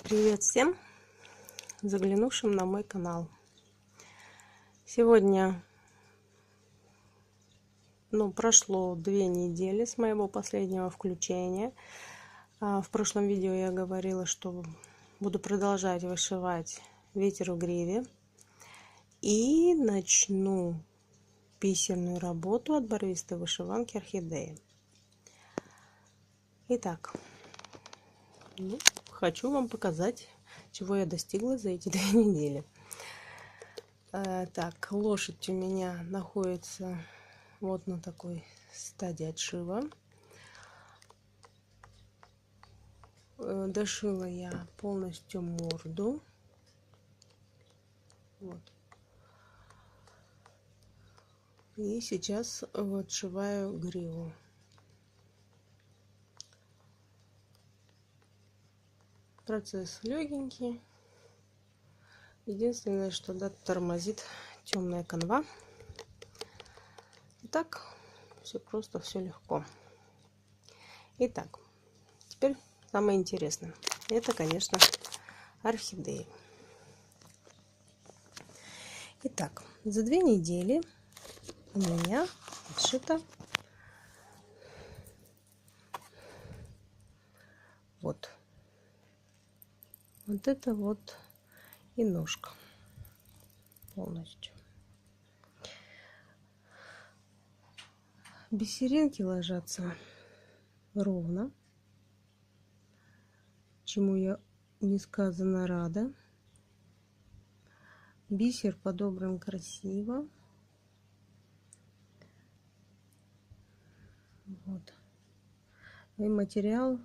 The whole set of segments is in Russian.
Привет всем, заглянувшим на мой канал. Сегодня, прошло 2 недели с моего последнего включения. В прошлом видео я говорила, что буду продолжать вышивать ветер в гриве и начну бисерную работу от барвистой вышиванки орхидеи. Итак, хочу вам показать, чего я достигла за эти 2 недели. Так, лошадь у меня находится вот на такой стадии отшива. Дошила я полностью морду. Вот. И сейчас отшиваю гриву. Процесс легенький. Единственное, что тормозит темная канва. Так, все просто, все легко. Итак, теперь самое интересное. Это, конечно, орхидеи. Итак, за 2 недели у меня отшито вот это вот и ножка полностью. Бисеринки ложатся ровно, чему я несказанно рада. Бисер подобран красиво. Вот. И материал,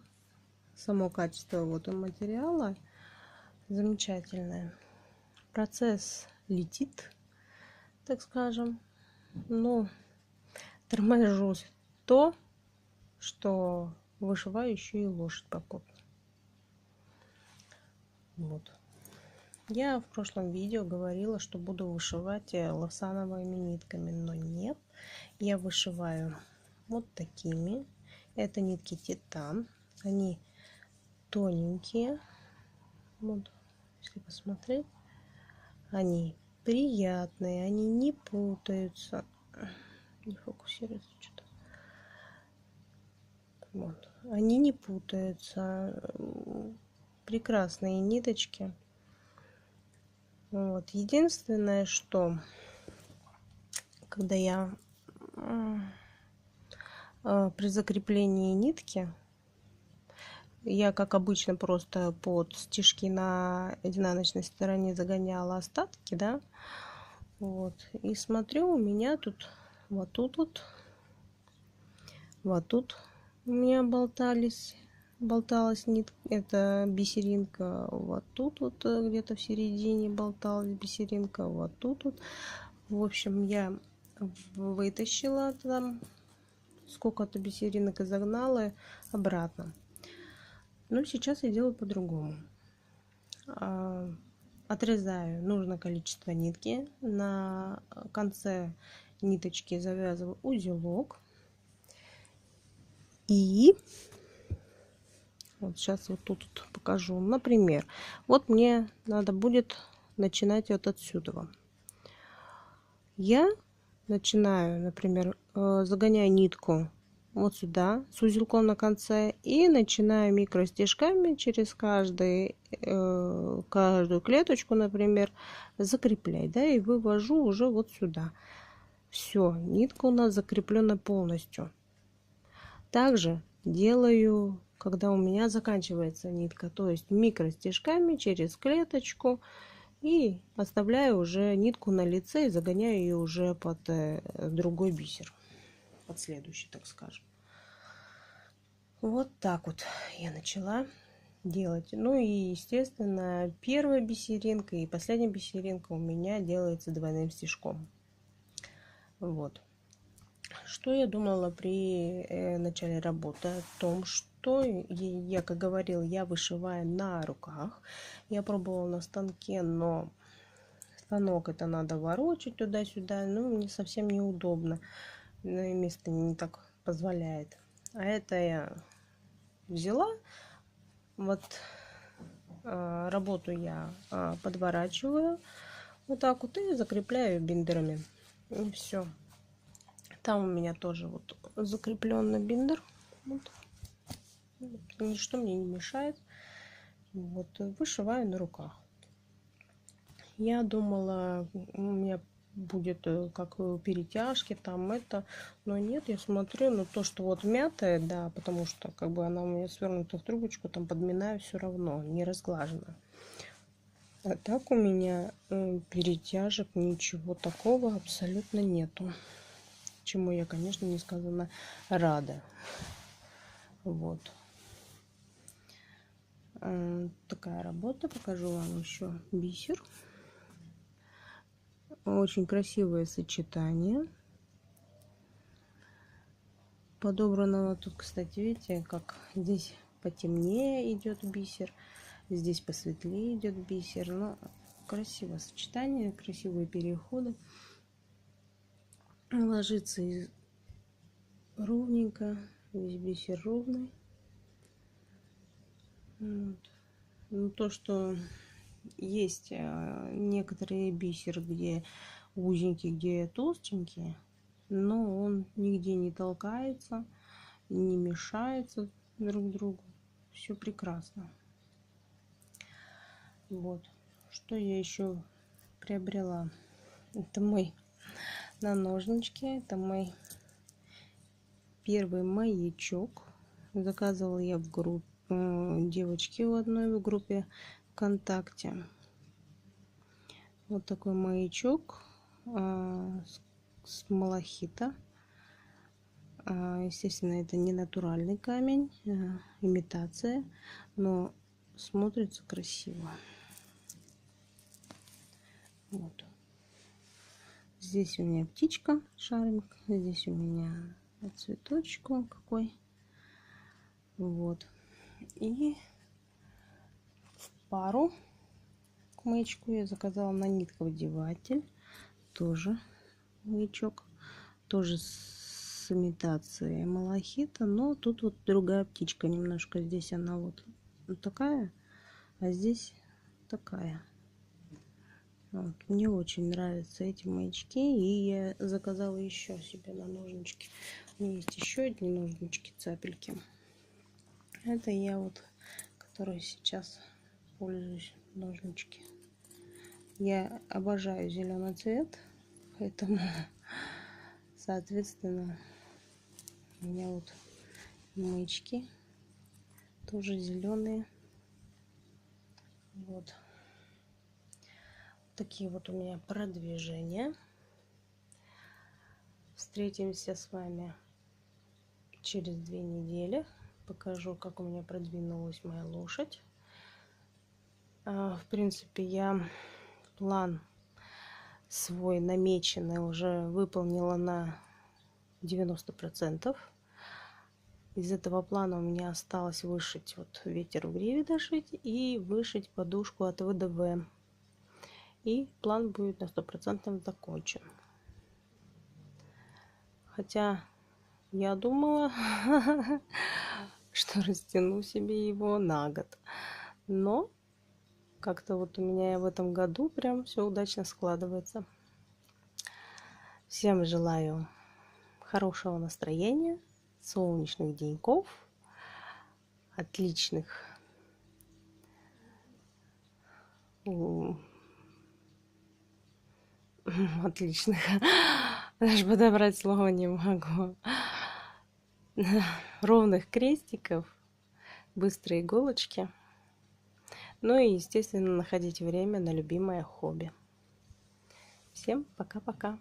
само качество вот у материала замечательное. Процесс летит, так скажем, но торможу то, что вышиваю еще и лошадь попутно. Вот. Я в прошлом видео говорила, что буду вышивать лавсановыми нитками, но нет. Я вышиваю вот такими. Это нитки Титан. Они тоненькие. Вот, если посмотреть, они приятные, они не путаются. Не фокусируется что-то. Вот. Они не путаются. Прекрасные ниточки. Вот. Единственное, что когда я при закреплении нитки, я, как обычно, просто под стежки на изнаночной стороне загоняла остатки, да, вот, и смотрю, у меня тут вот тут у меня болталась нитка, это бисеринка, вот тут вот где-то в середине болталась бисеринка, вот тут вот. В общем, я вытащила там сколько-то бисеринок и загнала обратно. Но сейчас я делаю по-другому. Отрезаю нужное количество нитки, на конце ниточки завязываю узелок, и вот сейчас вот тут покажу. Например, вот мне надо будет начинать вот отсюда. Я начинаю, например, загоняю нитку вот сюда с узелком на конце и начинаю микростежками через каждую клеточку, например, закреплять, да, и вывожу уже вот сюда. Все, нитка у нас закреплена полностью. Также делаю, когда у меня заканчивается нитка, то есть микростежками через клеточку, и оставляю уже нитку на лице и загоняю ее уже под другой бисер, под следующий, так скажем. Вот так вот я начала делать. Ну и, естественно, первая бисеринка и последняя бисеринка у меня делается двойным стежком. Вот. Что я думала при начале работы? О том, что я, как говорила, я вышиваю на руках. Я пробовала на станке, но станок это надо ворочать туда-сюда. Ну, мне совсем неудобно. Место не так позволяет. А это я взяла, вот работу я подворачиваю вот так вот и закрепляю биндерами. И все. Там у меня тоже вот закрепленный биндер. Вот. Ничто мне не мешает. Вот, вышиваю на руках. Я думала, у меня будет как перетяжки там это, но нет, я смотрю, ну то, что вот мятая, да, потому что как бы она у меня свернута в трубочку, там подминаю все равно, не разглажена. А так у меня перетяжек, ничего такого абсолютно нету, чему я, конечно, несказанно рада. Вот. Такая работа, покажу вам еще бисер. Очень красивое сочетание подобранного. Тут, кстати, видите, как здесь потемнее идет бисер, здесь посветлее идет бисер. Но красивое сочетание, красивые переходы. Ложится ровненько, весь бисер ровный. Вот. Ну, то, что есть некоторые бисер, где узенькие, где толстенькие, но он нигде не толкается, не мешается друг другу. Все прекрасно. Вот. Что я еще приобрела? Это мой ножнички. Это мой первый маячок. Заказывала я в группе девочки в одной в группе ВКонтакте. Вот такой маячок с малахита. Естественно, это не натуральный камень, имитация, но смотрится красиво. Вот. Здесь у меня птичка, шарик. Здесь у меня цветочек какой. Вот. И в пару к маячку я заказала на нитковдеватель. Тоже маячок. Тоже с имитацией малахита. Но тут вот другая птичка немножко. Здесь она вот такая, а здесь такая. Вот. Мне очень нравятся эти маячки. И я заказала еще себе на ножнички. У меня есть еще одни ножнички, цапельки. Это я вот, которые сейчас пользуюсь, ножнички. Я обожаю зеленый цвет, поэтому, соответственно, у меня вот маячки тоже зеленые. Вот. Такие вот у меня продвижения. Встретимся с вами через 2 недели. Покажу, как у меня продвинулась моя лошадь. В принципе, я план свой намеченный уже выполнила на 90%. Из этого плана у меня осталось вышить вот ветер в гриве дошить и вышить подушку от ВДВ. И план будет на 100% закончен. Хотя я думала, что растяну себе его на год. Но как-то вот у меня в этом году прям все удачно складывается. Всем желаю хорошего настроения, солнечных деньков, отличных даже подобрать слово не могу, ровных крестиков, быстрые иголочки. Ну и, естественно, находить время на любимое хобби. Всем пока-пока.